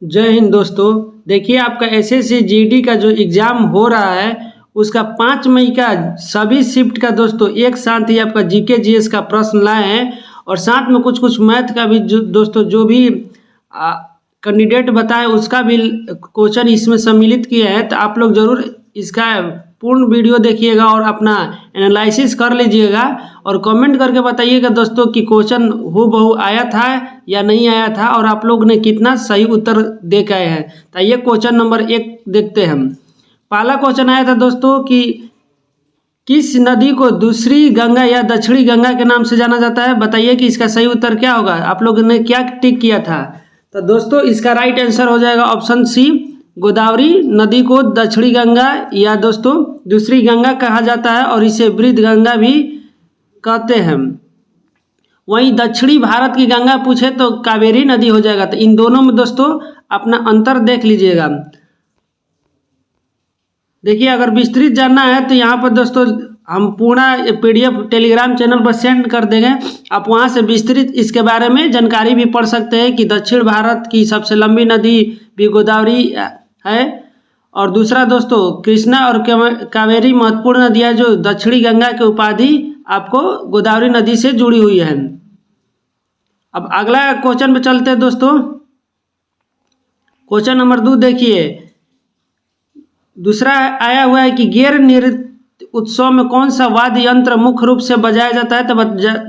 जय हिंद दोस्तों। देखिए आपका एसएससी जीडी का जो एग्ज़ाम हो रहा है उसका 5 मई का सभी शिफ्ट का दोस्तों एक साथ ही आपका जीके जीएस का प्रश्न लाए हैं और साथ में कुछ कुछ मैथ का भी जो दोस्तों जो भी कैंडिडेट बताए उसका भी क्वेश्चन इसमें सम्मिलित किया है। तो आप लोग ज़रूर इसका पूर्ण वीडियो देखिएगा और अपना एनालिसिस कर लीजिएगा और कमेंट करके बताइएगा दोस्तों कि क्वेश्चन हूबहू आया था या नहीं आया था और आप लोग ने कितना सही उत्तर दे के आए हैं। तो ये क्वेश्चन नंबर 1 देखते हैं हम। पहला क्वेश्चन आया था दोस्तों कि किस नदी को दूसरी गंगा या दक्षिणी गंगा के नाम से जाना जाता है, बताइए कि इसका सही उत्तर क्या होगा। आप लोगों ने क्या टिक किया था। तो दोस्तों इसका राइट आंसर हो जाएगा ऑप्शन सी, गोदावरी नदी को दक्षिणी गंगा या दोस्तों दूसरी गंगा कहा जाता है और इसे वृद्ध गंगा भी कहते हैं। वहीं दक्षिणी भारत की गंगा पूछे तो कावेरी नदी हो जाएगा। तो इन दोनों में दोस्तों अपना अंतर देख लीजिएगा। देखिए अगर विस्तृत जानना है तो यहाँ पर दोस्तों हम पूरा पीडीएफ टेलीग्राम चैनल पर सेंड कर देंगे, आप वहाँ से विस्तृत इसके बारे में जानकारी भी पढ़ सकते हैं कि दक्षिण भारत की सबसे लंबी नदी भी गोदावरी है। और दूसरा दोस्तों कृष्णा और कावेरी महत्वपूर्ण नदियाँ जो दक्षिणी गंगा की उपाधि आपको गोदावरी नदी से जुड़ी हुई है। अब अगला क्वेश्चन पे चलते हैं दोस्तों। क्वेश्चन नंबर 2 देखिए, दूसरा आया हुआ है कि गैर नृत्य उत्सव में कौन सा वाद्य यंत्र मुख्य रूप से बजाया जाता है। तो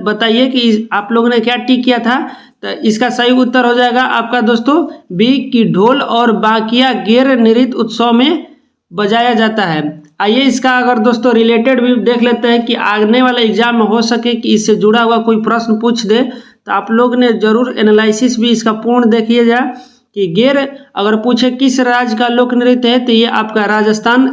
बताइए कि आप लोगों ने क्या टिक किया था। तो इसका सही उत्तर हो जाएगा आपका दोस्तों बी की ढोल और बाकिया गैर नृत्य उत्सव में बजाया जाता है। आइए इसका अगर दोस्तों रिलेटेड भी देख लेते हैं कि आने वाले एग्जाम में हो सके कि इससे जुड़ा हुआ कोई प्रश्न पूछ दे। तो आप लोग ने जरूर एनालिसिस भी इसका पूर्ण देखिएगा कि गैर अगर पूछे किस राज्य का लोक नृत्य है तो ये आपका राजस्थान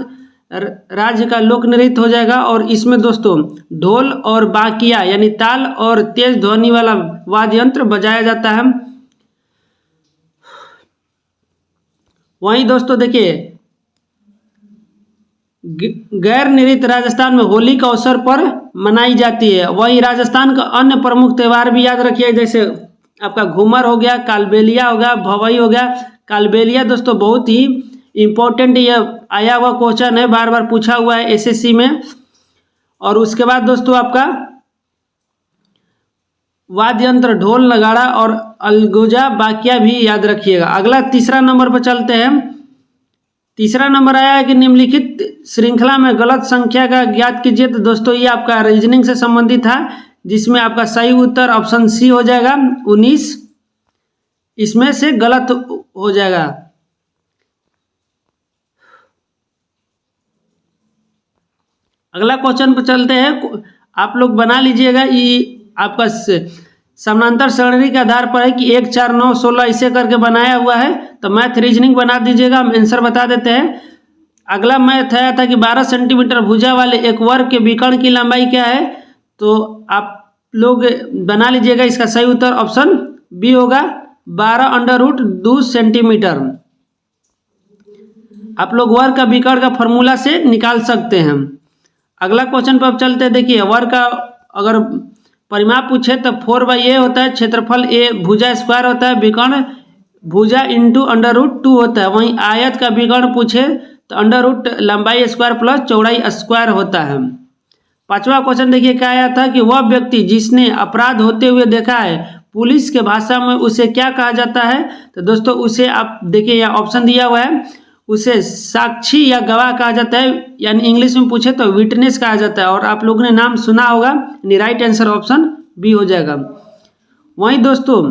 राज्य का लोक नृत्य हो जाएगा। और इसमें दोस्तों ढोल और बाकिया यानी ताल और तेज ध्वनि वाला वाद्य यंत्र बजाया जाता है। वहीं दोस्तों देखिए गैर नृत्य राजस्थान में होली के अवसर पर मनाई जाती है। वहीं राजस्थान का अन्य प्रमुख त्यौहार भी याद रखिए, जैसे आपका घूमर हो गया, कालबेलिया हो गया, भवई हो गया। कालबेलिया दोस्तों बहुत ही इम्पोर्टेंट ये आया हुआ क्वेश्चन है, बार बार पूछा हुआ है एसएससी में। और उसके बाद दोस्तों आपका वाद्य यंत्र ढोल नगाड़ा और अलगोजा बाकिया भी याद रखिएगा। अगला तीसरा नंबर पर चलते हैं। तीसरा नंबर आया है कि निम्नलिखित श्रृंखला में गलत संख्या का ज्ञात कीजिए। तो दोस्तों ये आपका रीजनिंग से संबंधित था, जिसमें आपका सही उत्तर ऑप्शन सी हो जाएगा 19, इसमें से गलत हो जाएगा। अगला क्वेश्चन पर चलते हैं। आप लोग बना लीजिएगा, ये आपका समानांतर श्रेणी के आधार पर है कि 1 4 9 16 इसे करके बनाया हुआ है। तो मैथ रीजनिंग बना दीजिएगा, हम आंसर बता देते हैं। अगला मैथ आया था कि 12 सेंटीमीटर भुजा वाले एक वर्ग के विकर्ण की लंबाई क्या है। तो आप लोग बना लीजिएगा, इसका सही उत्तर ऑप्शन बी होगा 12√2 सेंटीमीटर। आप लोग वर्ग का विकर्ण का फॉर्मूला से निकाल सकते हैं। अगला क्वेश्चन पर अब चलते हैं। देखिए वर्ग का अगर परिमाप पूछे तो 4/a होता है, क्षेत्रफल a भुजा स्क्वायर होता है, विकर्ण भुजा इंटू √2 होता है। वहीं आयत का विकर्ण पूछे तो √ लंबाई स्क्वायर प्लस चौड़ाई स्क्वायर होता है। पांचवा क्वेश्चन देखिए क्या आया था कि वह व्यक्ति जिसने अपराध होते हुए देखा है पुलिस के भाषा में उसे क्या कहा जाता है। तो दोस्तों उसे आप देखिए यहाँ ऑप्शन दिया हुआ है, उसे साक्षी या गवाह कहा जाता है, यानी इंग्लिश में पूछे तो विटनेस कहा जाता है। और आप लोगों ने नाम सुना होगा, यानी राइट आंसर ऑप्शन बी हो जाएगा। वहीं दोस्तों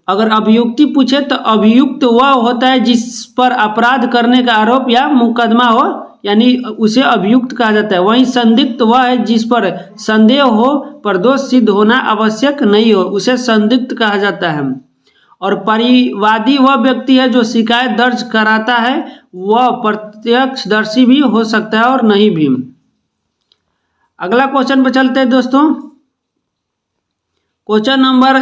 अगर अभियुक्ति पूछे तो अभियुक्त वह होता है जिस पर अपराध करने का आरोप या मुकदमा हो, यानी उसे अभियुक्त कहा जाता है। वहीं संदिग्ध वह है जिस पर संदेह हो पर दोष सिद्ध होना आवश्यक नहीं हो, उसे संदिग्ध कहा जाता है। और परिवादी वह व्यक्ति है जो शिकायत दर्ज कराता है, वह प्रत्यक्षदर्शी भी हो सकता है और नहीं भी। अगला क्वेश्चन पर चलते हैं दोस्तों। क्वेश्चन नंबर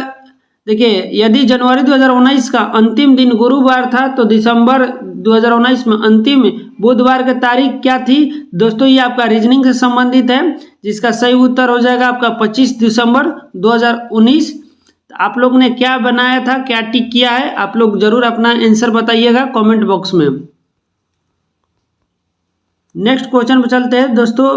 देखिए, यदि जनवरी 2019 का अंतिम दिन गुरुवार था तो दिसंबर 2019 में अंतिम बुधवार की तारीख क्या थी। दोस्तों ये आपका रीजनिंग से संबंधित है, जिसका सही उत्तर हो जाएगा आपका 25 दिसंबर 2019। तो आप लोग ने क्या बनाया था, क्या टिक किया है, आप लोग जरूर अपना आंसर बताइएगा कमेंट बॉक्स में। नेक्स्ट क्वेश्चन पर चलते हैं दोस्तों।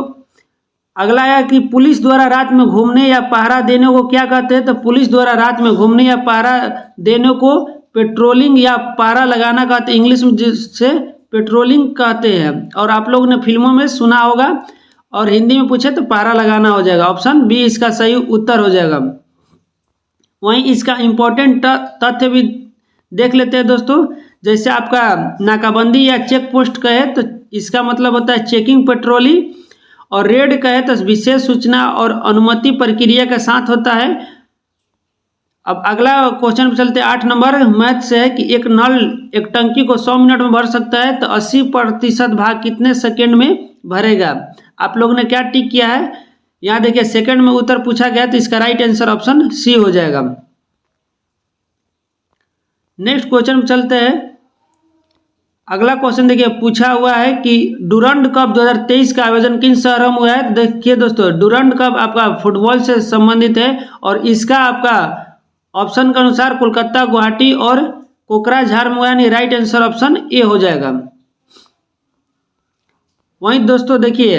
अगला है कि पुलिस द्वारा रात में घूमने या पहरा देने को क्या कहते हैं। तो पुलिस द्वारा रात में घूमने या पहरा देने को पेट्रोलिंग या पहरा लगाना कहते हैं, इंग्लिश में जिससे पेट्रोलिंग कहते हैं। और आप लोगों ने फिल्मों में सुना होगा, और हिंदी में पूछे तो पहरा लगाना हो जाएगा। ऑप्शन बी इसका सही उत्तर हो जाएगा। वहीं इसका इम्पोर्टेंट तथ्य भी देख लेते हैं दोस्तों। जैसे आपका नाकाबंदी या चेक पोस्ट कहे तो इसका मतलब होता है चेकिंग पेट्रोलिंग, और रेड कहे तो विशेष सूचना और अनुमति प्रक्रिया के साथ होता है। अब अगला क्वेश्चन पर चलते हैं 8 नंबर मैथ से है कि एक नल एक टंकी को 100 मिनट में भर सकता है, तो 80% भाग कितने सेकेंड में भरेगा। आप लोगों ने क्या टिक किया है, यहाँ देखिए सेकंड में उत्तर पूछा गया, तो इसका राइट आंसर ऑप्शन सी हो जाएगा। नेक्स्ट क्वेश्चन पर चलते हैं। अगला क्वेश्चन देखिए पूछा हुआ है कि डूरंड कप 2023 का आयोजन किन शहरों में हुआ है। देखिए दोस्तों, डूरंड कप आपका फुटबॉल से संबंधित है, और इसका आपका ऑप्शन के अनुसार कोलकाता, गुवाहाटी और कोकराझार में हुआ, यानी राइट आंसर ऑप्शन ए हो जाएगा। वहीं दोस्तों देखिए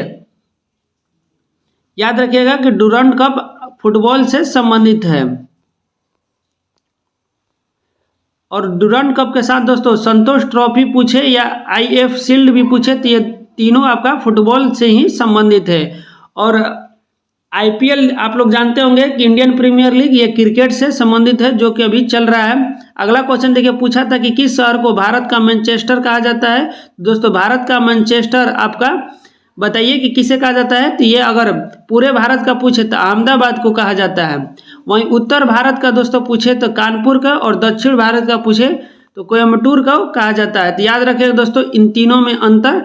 याद रखिएगा कि डूरंड कप फुटबॉल से संबंधित है, और डूरंड कप के साथ दोस्तों संतोष ट्रॉफी पूछे या आईएफ शील्ड भी पूछे तो ये तीनों आपका फुटबॉल से ही संबंधित है। और आईपीएल आप लोग जानते होंगे कि इंडियन प्रीमियर लीग, ये क्रिकेट से संबंधित है जो कि अभी चल रहा है। अगला क्वेश्चन देखिए पूछा था कि किस शहर को भारत का मैनचेस्टर कहा जाता है। दोस्तों भारत का मैनचेस्टर आपका बताइए कि किसे कहा जाता है। तो ये अगर पूरे भारत का पूछे तो अहमदाबाद को कहा जाता है। वहीं उत्तर भारत का दोस्तों पूछे तो कानपुर का, और दक्षिण भारत का पूछे तो कोयम्बटूर का कहा जाता है। तो याद रखिएगा दोस्तों इन तीनों में अंतर,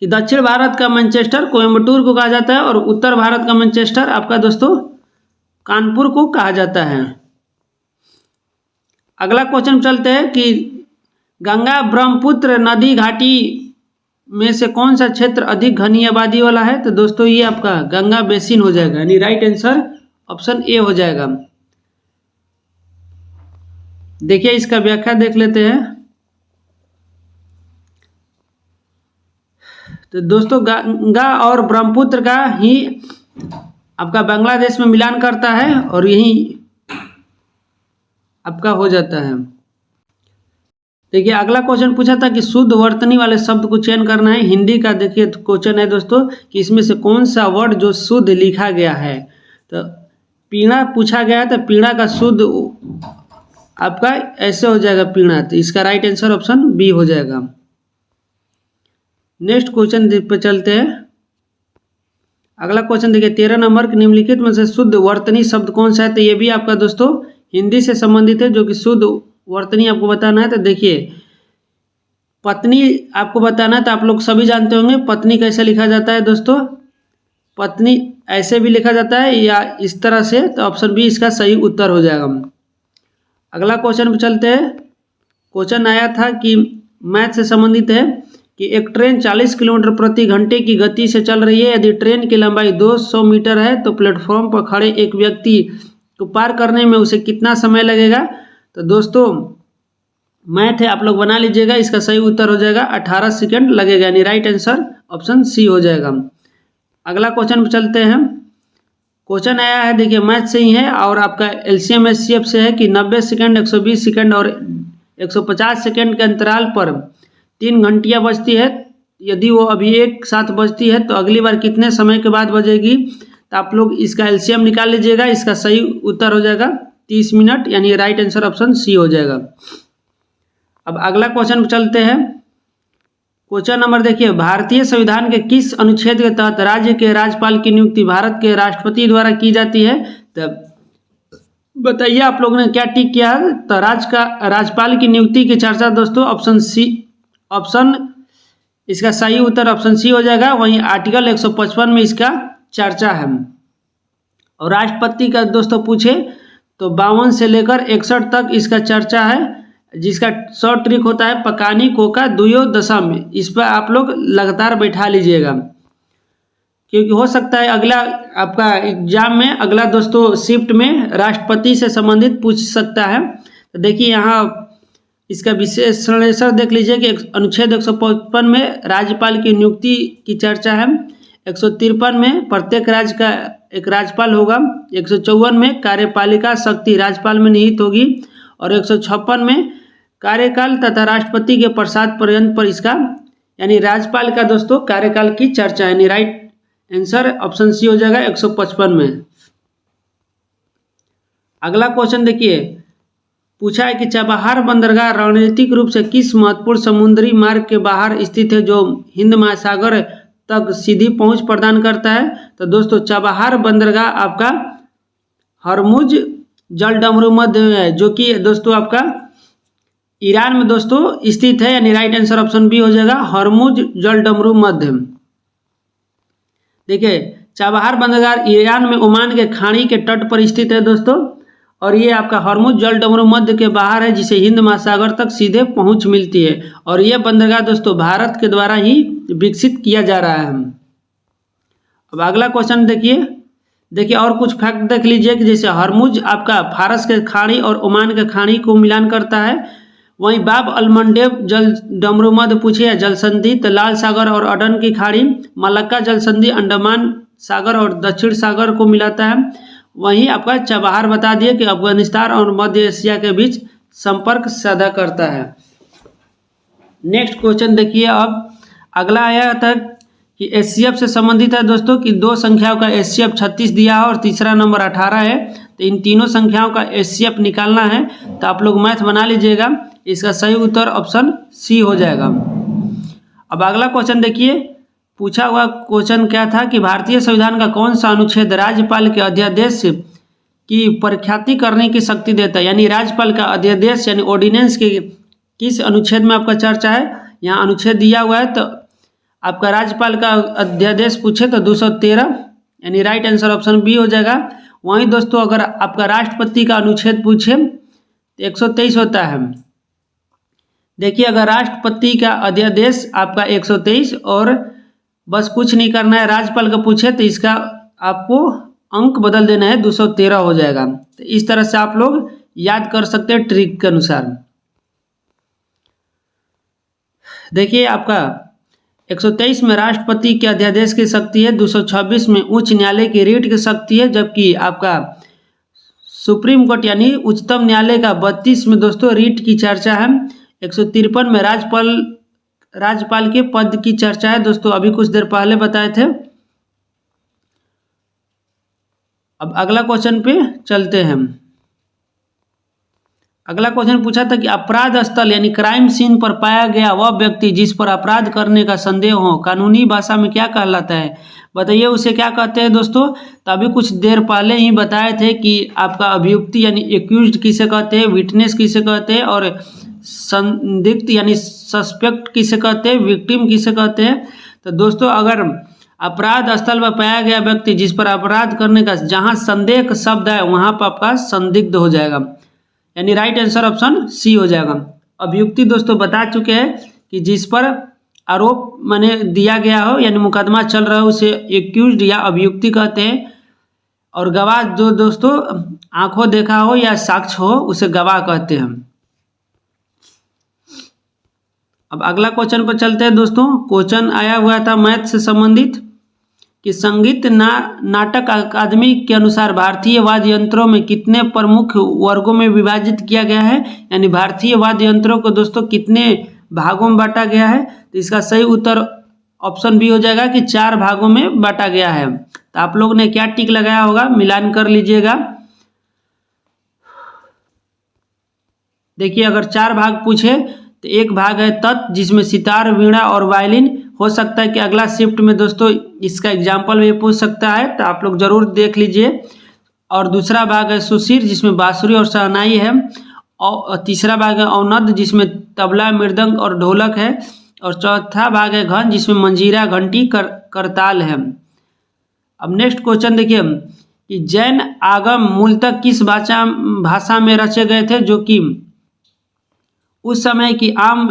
कि दक्षिण भारत का मैनचेस्टर कोयम्बटूर को कहा जाता है, और उत्तर भारत का मैनचेस्टर आपका दोस्तों कानपुर को कहा जाता है। अगला क्वेश्चन चलते हैं कि गंगा ब्रह्मपुत्र नदी घाटी में से कौन सा क्षेत्र अधिक घनी आबादी वाला है। तो दोस्तों ये आपका गंगा बेसिन हो जाएगा, यानी राइट आंसर ऑप्शन ए हो जाएगा। देखिए इसका व्याख्या देख लेते हैं। तो दोस्तों गंगा और ब्रह्मपुत्र का ही आपका बांग्लादेश में मिलान करता है, और यही आपका हो जाता है। देखिए अगला क्वेश्चन पूछा था कि शुद्ध वर्तनी वाले शब्द को चयन करना है। हिंदी का देखिए क्वेश्चन है दोस्तों कि इसमें से कौन सा वर्ड जो शुद्ध लिखा गया है। तो पीणा पूछा गया है, तो पीणा का शुद्ध आपका ऐसे हो जाएगा पीणा, तो इसका राइट आंसर ऑप्शन बी हो जाएगा। नेक्स्ट क्वेश्चन पे चलते हैं। अगला क्वेश्चन देखिए 13 नंबर के निम्नलिखित में से शुद्ध वर्तनी शब्द कौन सा है। तो ये भी आपका दोस्तों हिंदी से संबंधित है, जो कि शुद्ध वर्तनी आपको बताना है। तो देखिए पत्नी आपको बताना है, तो आप लोग सभी जानते होंगे पत्नी कैसे लिखा जाता है दोस्तों। पत्नी ऐसे भी लिखा जाता है या इस तरह से, तो ऑप्शन बी इसका सही उत्तर हो जाएगा। अगला क्वेश्चन पे चलते हैं। क्वेश्चन आया था कि मैथ से संबंधित है कि एक ट्रेन 40 किलोमीटर प्रति घंटे की गति से चल रही है। यदि ट्रेन की लंबाई 200 मीटर है तो प्लेटफॉर्म पर खड़े एक व्यक्ति को पार करने में उसे कितना समय लगेगा। तो दोस्तों मैथ है, आप लोग बना लीजिएगा। इसका सही उत्तर हो जाएगा 18 सेकंड लगेगा, यानी राइट आंसर ऑप्शन सी हो जाएगा। अगला क्वेश्चन पर चलते हैं। क्वेश्चन आया है देखिए मैथ से ही है, और आपका एलसीएम एचसीएफ से है कि 90 सेकंड, 120 सेकंड और 150 सेकंड के अंतराल पर 3 घंटियाँ बजती है। यदि वो अभी एक साथ बजती है तो अगली बार कितने समय के बाद बजेगी। तो आप लोग इसका एलसीएम निकाल लीजिएगा। इसका सही उत्तर हो जाएगा 30 मिनट, यानी राइट आंसर ऑप्शन सी हो जाएगा। अब अगला क्वेश्चन पर चलते हैं। क्वेश्चन नंबर देखिए, भारतीय संविधान के किस अनुच्छेद के तहत राज्य के राज्यपाल की नियुक्ति भारत के राष्ट्रपति द्वारा की जाती है। तो बताइए आप लोगों ने क्या टिक किया है। तो राज्यपाल की नियुक्ति की चर्चा दोस्तों ऑप्शन सी, ऑप्शन इसका सही उत्तर ऑप्शन सी हो जाएगा। वहीं आर्टिकल 155 में इसका चर्चा है। और राष्ट्रपति का दोस्तों पूछे तो 52 से लेकर 61 तक इसका चर्चा है, जिसका शॉर्ट ट्रिक होता है पकानी कोका दुयो दशा में। इस पर आप लोग लगातार बैठा लीजिएगा। क्योंकि हो सकता है अगला आपका एग्जाम में अगला दोस्तों शिफ्ट में राष्ट्रपति से संबंधित पूछ सकता है। तो देखिए यहाँ इसका विश्लेषण देख लीजिए कि अनुच्छेद 155 में राज्यपाल की नियुक्ति की चर्चा है, 153 में प्रत्येक राज्य का एक राज्यपाल होगा, 154 में कार्यपालिका शक्ति राज्यपाल में निहित होगी और 156 में कार्यकाल तथा राष्ट्रपति के प्रसाद पर्यंत पर इसका यानी राज्यपाल का दोस्तों कार्यकाल की चर्चा, यानी राइट आंसर ऑप्शन सी हो जाएगा 155 में। अगला क्वेश्चन देखिए, पूछा है कि चाबहार बंदरगाह रणनीतिक रूप से किस महत्वपूर्ण समुद्री मार्ग के बाहर स्थित है जो हिंद महासागर तक सीधी पहुंच प्रदान करता है। तो दोस्तों चाबहार बंदरगाह आपका हरमुज जलडमरू मध्य में है, जो कि दोस्तों आपका ईरान में दोस्तों स्थित है, यानी राइट आंसर ऑप्शन बी हो जाएगा हरमुज जलडमरू मध्य। देखिए चाबहार बंदरगाह ईरान में ओमान के खाड़ी के तट पर स्थित है दोस्तों, और ये आपका हरमुज जलडमरू मध्य के बाहर है, जिसे हिंद महासागर तक सीधे पहुंच मिलती है। और यह बंदरगाह दोस्तों भारत के द्वारा ही विकसित किया जा रहा है। अब अगला क्वेश्चन देखिए और कुछ फैक्ट देख लीजिए कि जैसे हरमुज आपका फारस के खाड़ी और ओमान के खाड़ी को मिलान करता है। वहीं बाब अलमंडेब जल डमरू मध्य पूछे जल संधि तो लाल सागर और अडन की खाड़ी, मलक्का जल संधि अंडमान सागर और दक्षिण सागर को मिलाता है। वहीं आपका चाबहार बता दिए कि अफगानिस्तान और मध्य एशिया के बीच संपर्क साझा करता है। नेक्स्ट क्वेश्चन देखिए, अब अगला आया था कि एचसीएफ से संबंधित है दोस्तों कि दो संख्याओं का एचसीएफ 36 दिया है और तीसरा नंबर 18 है। तो इन तीनों संख्याओं का एचसीएफ निकालना है, तो आप लोग मैथ बना लीजिएगा। इसका सही उत्तर ऑप्शन सी हो जाएगा। अब अगला क्वेश्चन देखिए, पूछा हुआ क्वेश्चन क्या था कि भारतीय संविधान का कौन सा अनुच्छेद राज्यपाल के अध्यादेश की प्रख्याति करने की शक्ति देता है, यानी राज्यपाल का अध्यादेश यानी ऑर्डिनेंस के किस अनुच्छेद में आपका चर्चा है। यहाँ अनुच्छेद दिया हुआ है, तो आपका राज्यपाल का अध्यादेश पूछे तो 213 यानी राइट आंसर ऑप्शन बी हो जाएगा। वहीं दोस्तों अगर आपका राष्ट्रपति का अनुच्छेद पूछे तो 123 होता है। देखिए अगर राष्ट्रपति का अध्यादेश आपका 123 और बस कुछ नहीं करना है, राज्यपाल का पूछे तो इसका आपको अंक बदल देना है, 213 हो जाएगा। तो इस तरह से आप लोग याद कर सकते हैं ट्रिक के अनुसार। देखिए आपका 123 में राष्ट्रपति के अध्यादेश की शक्ति है, 226 में उच्च न्यायालय की रीट की शक्ति है, जबकि आपका सुप्रीम कोर्ट यानी उच्चतम न्यायालय का 32 में दोस्तों रीट की चर्चा है। 153 में राज्यपाल के पद की चर्चा है दोस्तों, अभी कुछ देर पहले बताए थे। अब अगला क्वेश्चन पे चलते हैं। अगला क्वेश्चन पूछा था कि अपराध स्थल यानी क्राइम सीन पर पाया गया वह व्यक्ति जिस पर अपराध करने का संदेह हो कानूनी भाषा में क्या कहलाता है, बताइए उसे क्या कहते हैं दोस्तों। तो अभी कुछ देर पहले ही बताए थे कि आपका अभियुक्ति यानी एक्यूज्ड किसे कहते हैं, विटनेस किसे कहते हैं, और संदिग्ध यानी सस्पेक्ट किसे कहते हैं, विक्टिम किसे कहते हैं। तो दोस्तों अगर अपराध स्थल पर पाया गया व्यक्ति जिस पर अपराध करने का जहां संदेह का शब्द है वहां पर आपका संदिग्ध हो जाएगा, यानी राइट आंसर ऑप्शन सी हो जाएगा। अभियुक्ति दोस्तों बता चुके हैं कि जिस पर आरोप माने दिया गया हो यानी मुकदमा चल रहा हो उसे एक्यूज्ड या अभियुक्ति कहते हैं, और गवाह जो दोस्तों आंखों देखा हो या साक्ष्य हो उसे गवाह कहते हैं। अब अगला क्वेश्चन पर चलते हैं दोस्तों। क्वेश्चन आया हुआ था मैथ से संबंधित कि संगीत नाटक अकादमी के अनुसार भारतीय वाद्य यंत्रों में कितने प्रमुख वर्गों में विभाजित किया गया है, यानी भारतीय वाद्य यंत्रों को दोस्तों कितने भागों में बांटा गया है। तो इसका सही उत्तर ऑप्शन बी हो जाएगा कि 4 भागों में बांटा गया है। तो आप लोग ने क्या टिक लगाया होगा मिलान कर लीजिएगा। देखिए अगर 4 भाग पूछे तो एक भाग है तत् जिसमें सितार, वीणा और वायलिन। हो सकता है कि अगला शिफ्ट में दोस्तों इसका एग्जाम्पल भी पूछ सकता है, तो आप लोग जरूर देख लीजिए। और दूसरा भाग है सुशीर जिसमें बांसुरी और शहनाई है, और तीसरा भाग है औनद जिसमें तबला, मृदंग और ढोलक है, और चौथा भाग है घन जिसमें मंजीरा, घंटी, करताल है। अब नेक्स्ट क्वेश्चन देखिए कि जैन आगम मूलतः किस भाषा में रचे गए थे जो कि उस समय की आम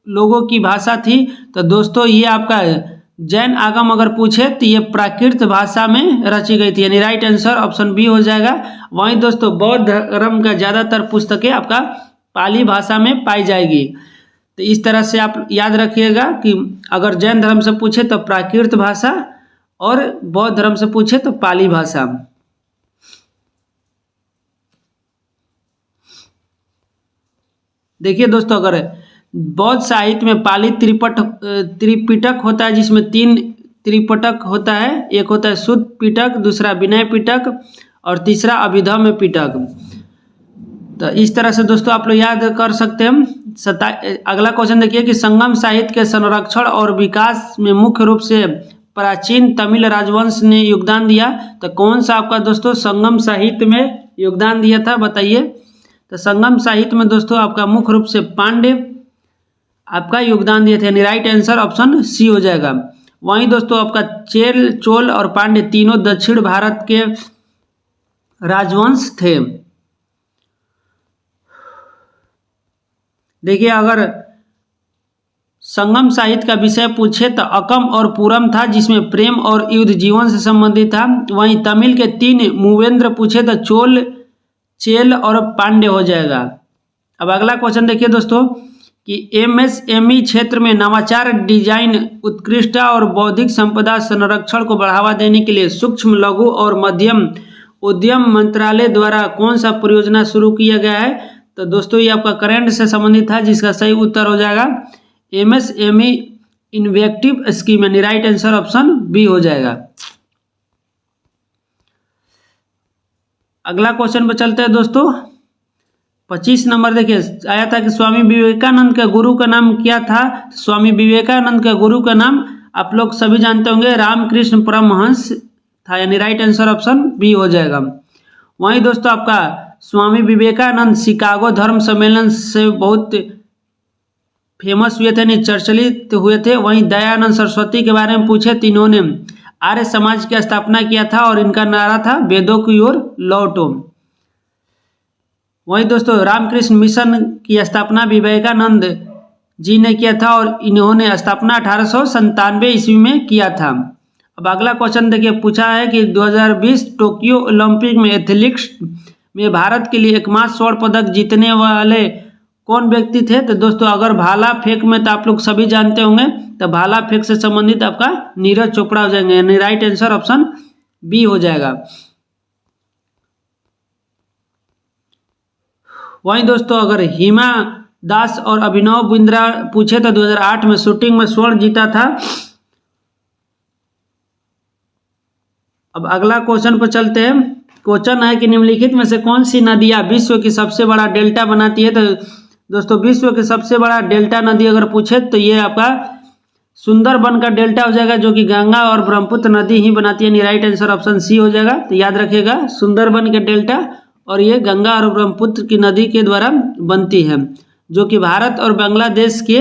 लोगों की भाषा थी। तो दोस्तों ये आपका जैन आगम अगर पूछे तो ये प्राकृत भाषा में रची गई थी, यानी राइट आंसर ऑप्शन बी हो जाएगा। वहीं दोस्तों बौद्ध धर्म का ज़्यादातर पुस्तकें आपका पाली भाषा में पाई जाएगी। तो इस तरह से आप याद रखिएगा कि अगर जैन धर्म से पूछे तो प्राकृत भाषा और बौद्ध धर्म से पूछे तो पाली भाषा। देखिए दोस्तों, अगर बौद्ध साहित्य में पाली त्रिपिटक होता है, जिसमें 3 त्रिपिटक होता है। एक होता है शुद्ध पिटक, दूसरा विनय पिटक और तीसरा अभिधम्म पिटक। तो इस तरह से दोस्तों आप लोग याद कर सकते हैं। अगला क्वेश्चन देखिए कि संगम साहित्य के संरक्षण और विकास में मुख्य रूप से प्राचीन तमिल राजवंश ने योगदान दिया। तो कौन सा आपका दोस्तों संगम साहित्य में योगदान दिया था, बताइए। तो संगम साहित्य में दोस्तों आपका मुख्य रूप से पांड्य आपका योगदान दिए थे, यानी राइट आंसर ऑप्शन सी हो जाएगा। वहीं दोस्तों आपका चोल और पांड्य तीनों दक्षिण भारत के राजवंश थे। देखिए, अगर संगम साहित्य का विषय पूछे तो अकम और पूरम था, जिसमें प्रेम और युद्ध जीवन से संबंधित था। वहीं तमिल के 3 मूवेंद्र पूछे तो चोल, चेल और पांड्य हो जाएगा। अब अगला क्वेश्चन देखिए दोस्तों कि एमएसएमई क्षेत्र में नवाचार, डिजाइन उत्कृष्टता और बौद्धिक संपदा संरक्षण को बढ़ावा देने के लिए सूक्ष्म, लघु और मध्यम उद्यम मंत्रालय द्वारा कौन सा परियोजना शुरू किया गया है। तो दोस्तों ये आपका करंट से संबंधित था, जिसका सही उत्तर हो जाएगा एमएसएमई इन्वेक्टिव स्कीम, यानी राइट आंसर ऑप्शन बी हो जाएगा। अगला क्वेश्चन पर चलते हैं दोस्तों। 25 नंबर देखिए, आया था कि स्वामी विवेकानंद का गुरु का नाम क्या था। स्वामी विवेकानंद का गुरु का नाम आप लोग सभी जानते होंगे रामकृष्ण परमहंस था, यानी राइट आंसर ऑप्शन बी हो जाएगा। वहीं दोस्तों आपका स्वामी विवेकानंद शिकागो धर्म सम्मेलन से बहुत फेमस हुए थे, यानी चर्चित हुए थे। वहीं दयानंद सरस्वती के बारे में पूछे तो इन्होंने आर्य समाज की स्थापना किया था और इनका नारा था वेदों की ओर लौटो। वहीं दोस्तों रामकृष्ण मिशन की स्थापना विवेकानंद जी ने किया था और इन्होंने स्थापना 1897 ईस्वी में किया था। अब अगला क्वेश्चन देखिए, पूछा है कि 2020 टोक्यो ओलंपिक में एथलेटिक्स में भारत के लिए एकमात्र स्वर्ण पदक जीतने वाले कौन व्यक्ति थे। तो दोस्तों अगर भाला फेंक में तो आप लोग सभी जानते होंगे, तो भाला फेंक से संबंधित आपका नीरज चोपड़ा हो जाएंगे, यानी राइट आंसर ऑप्शन बी हो जाएगा। वहीं दोस्तों अगर हिमा दास और अभिनव बिंद्रा पूछे तो 2008 में शूटिंग में स्वर्ण जीता था। अब अगला क्वेश्चन पर चलते हैं। क्वेश्चन है कि निम्नलिखित में से कौन सी नदियाँ विश्व की सबसे बड़ा डेल्टा बनाती है। तो दोस्तों विश्व की सबसे बड़ा डेल्टा नदी अगर पूछे तो ये आपका सुंदरबन का डेल्टा हो जाएगा, जो कि गंगा और ब्रह्मपुत्र नदी ही बनाती है, यानी राइट आंसर ऑप्शन सी हो जाएगा। तो याद रखिएगा सुंदरबन के डेल्टा, और ये गंगा और ब्रह्मपुत्र की नदी के द्वारा बनती है, जो कि भारत और बांग्लादेश के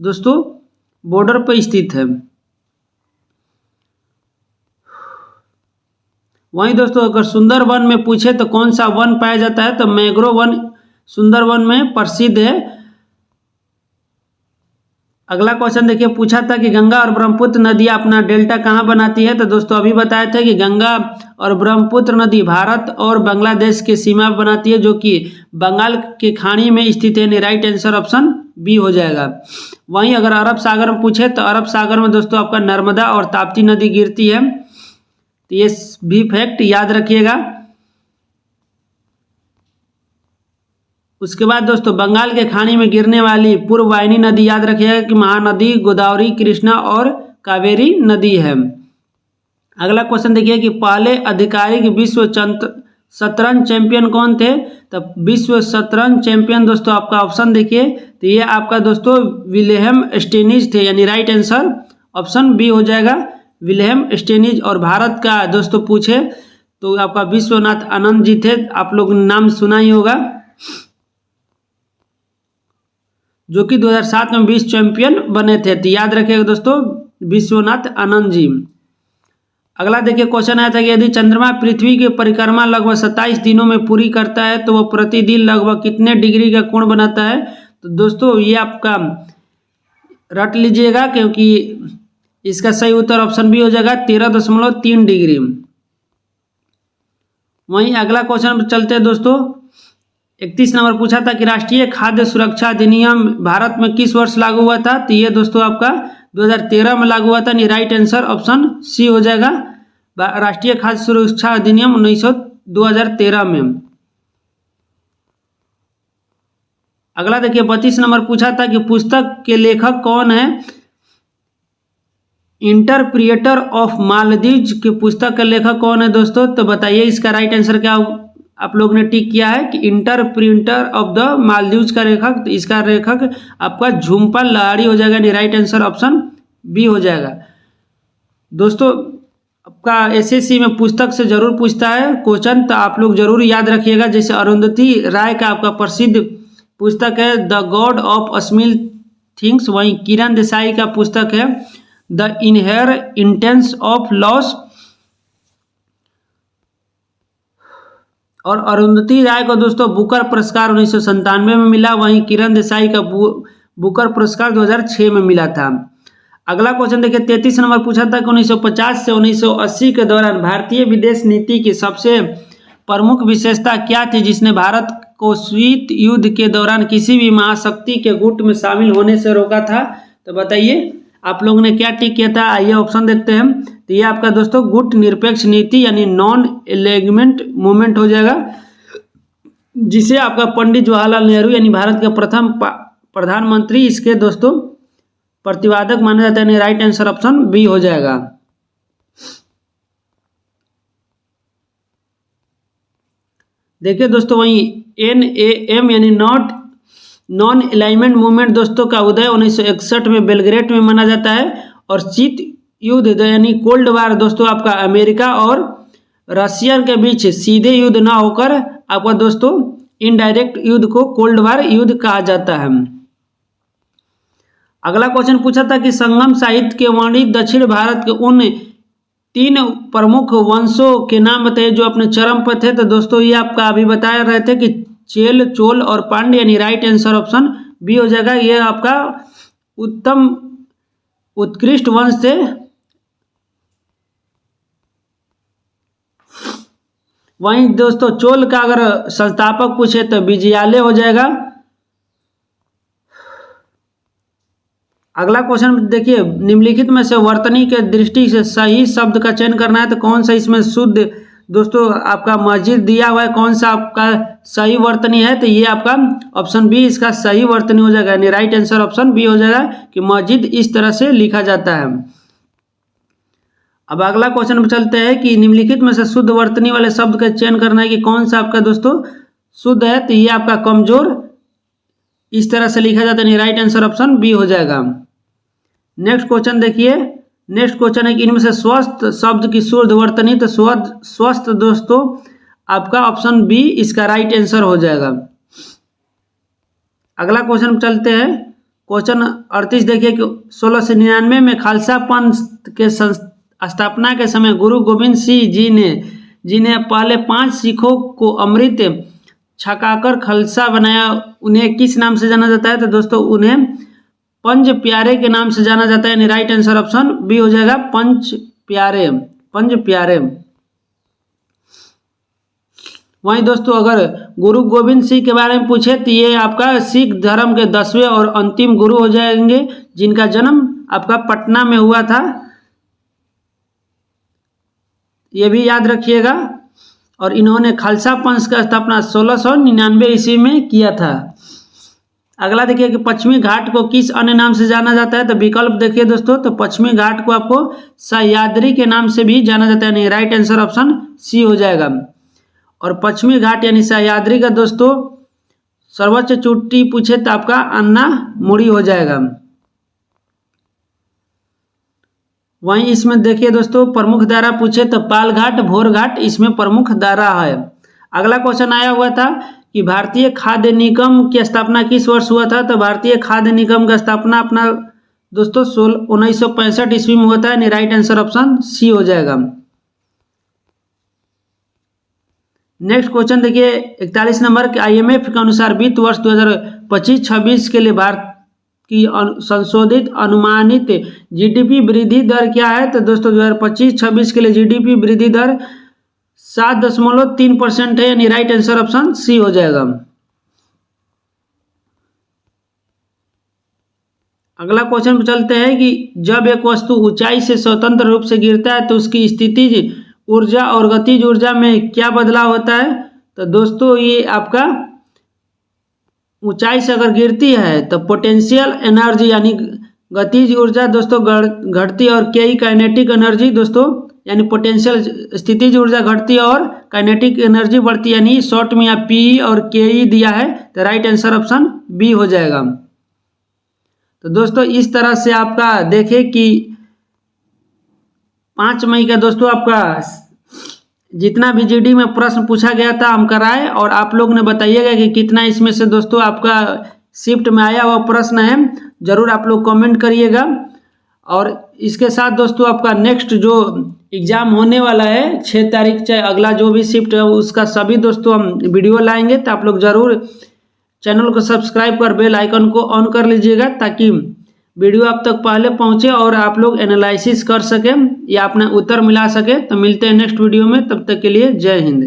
दोस्तों बॉर्डर पर स्थित है। वहीं दोस्तों अगर सुंदरबन में पूछे तो कौन सा वन पाया जाता है, तो मैंग्रोव वन सुंदरबन में प्रसिद्ध है। अगला क्वेश्चन देखिए, पूछा था कि गंगा और ब्रह्मपुत्र नदियां अपना डेल्टा कहाँ बनाती है। तो दोस्तों अभी बताया था कि गंगा और ब्रह्मपुत्र नदी भारत और बांग्लादेश के सीमा बनाती है, जो कि बंगाल के खाड़ी में स्थित है, राइट आंसर ऑप्शन बी हो जाएगा। वहीं अगर अरब सागर में पूछे तो अरब सागर में दोस्तों आपका नर्मदा और ताप्ती नदी गिरती है, तो ये भी फैक्ट याद रखिएगा। उसके बाद दोस्तों बंगाल के खाड़ी में गिरने वाली पूर्व वाहिनी नदी याद रखिएगा कि महानदी गोदावरी, कृष्णा और कावेरी नदी है। अगला क्वेश्चन देखिए कि पहले आधिकारिक विश्व शतरंज चैंपियन कौन थे। तो विश्व शतरंज चैंपियन दोस्तों आपका ऑप्शन देखिए, तो ये आपका दोस्तों विल्हेम स्टेनिज थे, यानी राइट आंसर ऑप्शन बी हो जाएगा, विल्हेम स्टेनिज। और भारत का दोस्तों पूछे तो आपका विश्वनाथ आनंद जी थे, आप लोग नाम सुना ही होगा, जो कि 2007 में विश्व चैंपियन बने थे। तो याद रखिएगा दोस्तों विश्वनाथ आनंद जी। अगला देखिए क्वेश्चन आया था कि यदि चंद्रमा पृथ्वी की परिक्रमा लगभग 27 दिनों में पूरी करता है तो वह प्रतिदिन लगभग कितने डिग्री का कोण बनाता है। तो दोस्तों ये आपका रट लीजिएगा, क्योंकि इसका सही उत्तर ऑप्शन बी हो जाएगा 13.3 डिग्री। वहीं अगला क्वेश्चन पर चलते हैं दोस्तों। 31 नंबर पूछा था कि राष्ट्रीय खाद्य सुरक्षा अधिनियम भारत में किस वर्ष लागू हुआ था? तो ये दोस्तों आपका 2013 में लागू हुआ था। नहीं, राइट आंसर ऑप्शन सी हो जाएगा। राष्ट्रीय खाद्य सुरक्षा अधिनियम 2013 में। अगला देखिए 32 नंबर पूछा था कि पुस्तक के लेखक कौन है? इंटरप्रिएटर ऑफ मालदीव्स के पुस्तक के लेखक कौन है दोस्तों? तो बताइए इसका राइट आंसर क्या आप लोग ने टिक किया है कि इंटरप्रिएटर ऑफ द मालदीव्स का लेखक। तो इसका लेखक आपका झुम्पा लाहिड़ी हो जाएगा। नहीं, राइट आंसर ऑप्शन बी हो जाएगा। दोस्तों आपका एसएससी में पुस्तक से जरूर पूछता है क्वेश्चन, तो आप लोग जरूर याद रखिएगा। जैसे अरुंधति राय का आपका प्रसिद्ध पुस्तक है द गॉड ऑफ अस्मिल थिंग्स। वहीं किरण देसाई का पुस्तक है द इनहेरिटेंस ऑफ लॉस। और अरुंधति राय को दोस्तों बुकर पुरस्कार 1997 में मिला। वहीं किरण देसाई का बुकर पुरस्कार 2006 में मिला था। अगला क्वेश्चन देखिए 33 नंबर पूछा था कि 1950 से 1980 के दौरान भारतीय विदेश नीति की सबसे प्रमुख विशेषता क्या थी, जिसने भारत को शीत युद्ध के दौरान किसी भी महाशक्ति के गुट में शामिल होने से रोका था? तो बताइए आप लोगों ने क्या टिक किया था? आइए ऑप्शन देखते हैं। तो ये आपका दोस्तों गुट निरपेक्ष नीति यानी नॉन एलिगमेंट मूवमेंट हो जाएगा, जिसे आपका पंडित जवाहरलाल नेहरू यानी भारत के प्रथम प्रधानमंत्री इसके दोस्तों प्रतिवादक माना जाता है। राइट आंसर ऑप्शन बी हो जाएगा। देखिए दोस्तों वहीं NAM यानी नॉन अलाइनमेंट मूवमेंट दोस्तों का उदय 1961 में बेलग्रेड में माना जाता है। और शीत युद्ध यानी कोल्ड वार दोस्तों आपका अमेरिका और रशिया के बीच सीधे युद्ध ना होकर आपका दोस्तों इनडायरेक्ट युद्ध को कोल्ड वार युद्ध कहा जाता है। अगला क्वेश्चन पूछा था कि संगम साहित्य के वाणी दक्षिण भारत के उन 3 प्रमुख वंशों के नाम बताइए जो अपने चरम पर थे। तो दोस्तों ये आपका अभी बता रहे थे कि चेल, चोल और पांड्य। यानी राइट आंसर ऑप्शन बी हो जाएगा। ये आपका उत्कृष्ट वंश थे। वहीं दोस्तों चोल का अगर संस्थापक पूछे तो विजयालय हो जाएगा। अगला क्वेश्चन देखिए निम्नलिखित में से वर्तनी के दृष्टि से सही शब्द का चयन करना है। तो कौन सा इसमें शुद्ध दोस्तों आपका मस्जिद दिया हुआ है, कौन सा आपका सही वर्तनी है? तो ये आपका ऑप्शन बी इसका सही वर्तनी हो जाएगा। यानी राइट आंसर ऑप्शन बी हो जाएगा कि मस्जिद इस तरह से लिखा जाता है। अब अगला क्वेश्चन पर चलते हैं कि निम्नलिखित में से शुद्ध वर्तनी वाले शब्द का चयन करना है कि कौन सा आपका दोस्तों शुद्ध है। तो ये आपका कमजोर इस तरह से लिखा जाता है। राइट आंसर ऑप्शन बी हो जाएगा। नेक्स्ट क्वेश्चन देखिए। नेक्स्ट क्वेश्चन है कि इनमें से स्वस्थ शब्द की शुद्ध वर्तनी। तो स्वस्थ दोस्तों आपका ऑप्शन बी इसका राइट आंसर हो जाएगा। अगला क्वेश्चन चलते हैं। क्वेश्चन 38 देखिए कि 1699 में खालसा पंथ के स्थापना के समय गुरु गोविंद सिंह जी ने पहले 5 सिखों को अमृत छकाकर खालसा बनाया। उन्हें किस नाम से जाना जाता है? तो दोस्तों उन्हें पंज प्यारे के नाम से जाना जाता है। राइट आंसर ऑप्शन बी हो जाएगा पंज प्यारे। वहीं दोस्तों अगर गुरु गोविंद सिंह के बारे में पूछे तो ये आपका सिख धर्म के 10वें और अंतिम गुरु हो जाएंगे, जिनका जन्म आपका पटना में हुआ था। ये भी याद रखिएगा। और इन्होंने खालसा पंथ का स्थापना 1699 ईस्वी में किया था। अगला देखिए कि पश्चिमी घाट को किस अन्य नाम से जाना जाता है? तो विकल्प देखिए दोस्तों। तो पश्चिमी घाट को आपको सह्याद्री के नाम से भी जाना जाता है। नहीं, राइट आंसर ऑप्शन सी हो जाएगा। और पश्चिमी घाट यानी सह्याद्री का दोस्तों सर्वोच्च चोटी पूछे तो आपका अन्नामुड़ी हो जाएगा। वहीं इसमें देखिए दोस्तों प्रमुख दारा पूछे तो पालघाट, भोरघाट इसमें प्रमुख दारा है। अगला क्वेश्चन आया हुआ था कि भारतीय खाद्य निगम की स्थापना किस वर्ष हुआ था? तो भारतीय खाद्य निगम का स्थापना अपना दोस्तों 1965 ईस्वी में होता है। राइट आंसर ऑप्शन सी हो जाएगा। नेक्स्ट क्वेश्चन देखिए 41 नंबर के IMF के अनुसार वित्त वर्ष 2025-26 के लिए भारत की संशोधित अनुमानित जीडीपी वृद्धि दर क्या है? तो दोस्तों 2025-26 के लिए जीडीपी वृद्धि दर 7.3% है, यानी राइट आंसर ऑप्शन सी हो जाएगा। अगला क्वेश्चन पे चलते हैं कि जब एक वस्तु ऊंचाई से स्वतंत्र रूप से गिरता है तो उसकी स्थितिज ऊर्जा और गतिज ऊर्जा में क्या बदलाव होता है? तो दोस्तों ये आपका ऊंचाई से अगर गिरती है तो पोटेंशियल एनर्जी यानी गतिज ऊर्जा दोस्तों घटती है, और के काइनेटिक एनर्जी दोस्तों यानी पोटेंशियल स्थितिज ऊर्जा घटती है और काइनेटिक एनर्जी बढ़ती है, यानी शॉर्ट में यहाँ पी और के दिया है, तो राइट आंसर ऑप्शन बी हो जाएगा। तो दोस्तों इस तरह से आपका देखें कि 5 मई का दोस्तों आपका जितना भी जीडी में प्रश्न पूछा गया था हम कराए, और आप लोग ने बताइएगा कि कितना इसमें से दोस्तों आपका शिफ्ट में आया हुआ प्रश्न है, जरूर आप लोग कमेंट करिएगा। और इसके साथ दोस्तों आपका नेक्स्ट जो एग्ज़ाम होने वाला है 6 तारीख, चाहे अगला जो भी शिफ्ट है उसका सभी दोस्तों हम वीडियो लाएंगे, तो आप लोग ज़रूर चैनल को सब्सक्राइब कर बेल आइकन को ऑन कर लीजिएगा ताकि वीडियो आप तक पहले पहुंचे और आप लोग एनालिसिस कर सकें या अपना उत्तर मिला सके। तो मिलते हैं नेक्स्ट वीडियो में, तब तक के लिए जय हिंद।